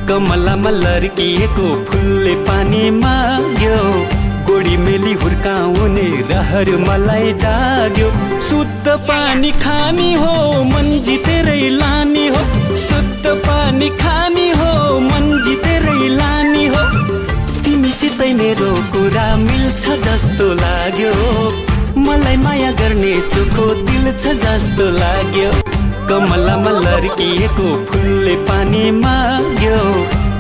कमलामा लर्किएको फुलले पानी माग्यो, गोडी मेली हुर्काउने रहर मलाई जाग्यो। शुद्ध पानी खानी हो मन जितेरै लानी हो, शुद्ध पानी खानी हो मन जितेरै लानी हो। तिमीसितै मेरो कुरा मिल्छ जस्तो लाग्यो, मलाई माया गर्ने चोखो दिल छ जस्तो लाग्यो। कमलामा लर्किएको फुलले पानी माग्यो,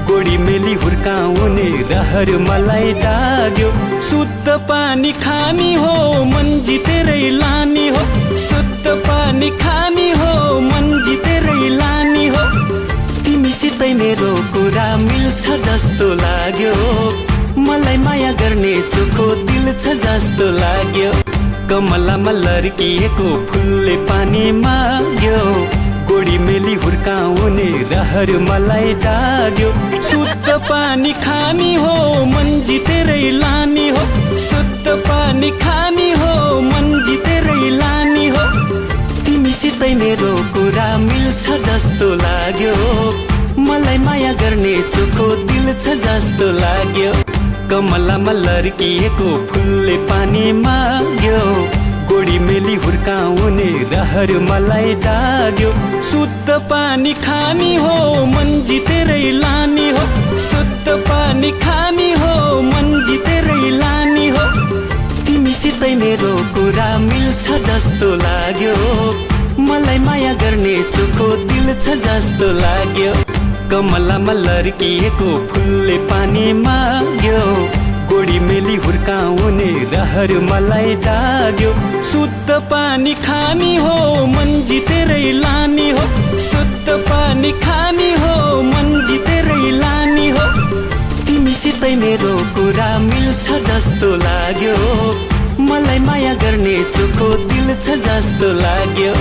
गोडी मेली हुर्काउने रहर मलाई जाग्यो। शुद्ध पानी खानी हो मन जितेरै लानी हो, शुद्ध पानी खानी हो मन जितेरै लानी हो। तिमीसितै मेरो कुरा मिल्छ जस्तो लाग्यो, मलाई माया गर्ने चोखो दिल छ जस्तो लाग्यो। कमलामा लर्किएको फुलले पानी माग्यो, गोडी मेली हुर्काउने रहर मलाई जाग्यो। शुद्ध पानी खानी हो मन जितेरै लानी हो, शुद्ध पानी खानी हो मन जितेरै लानी हो। तिमीसितै मेरो कुरा मिल्छ जस्तो लाग्यो, मलाई माया गर्ने चोखो दिल छ जस्तो लाग्यो। कमलामा लर्किएको फुलले पानी माग्यो, गोडी मेली हुर्काउने रहर मलाई जाग्यो। शुद्ध पानी खानी हो मन जितेरै लानी हो, शुद्ध पानी खानी हो मन जितेरै लानी हो। तिमीसितै मेरो कुरा मिल्छ जस्तो लाग्यो, मलाई माया गर्ने चोखो दिल छ जस्तो लाग्यो। कमलामा लर्किएको फुलले पानी माग्यो, गोडी मेली हुर्काउने रहर मलाई जाग्यो। शुद्ध पानी खानी हो मन जितेरै लानी हो, शुद्ध पानी खानी हो मन जितेरै लानी हो। तिमीसितै मेरो कुरा मिल्छ जस्तो लाग्यो, मलाई माया गर्ने चोखो दिल छ जस्तो लाग्यो।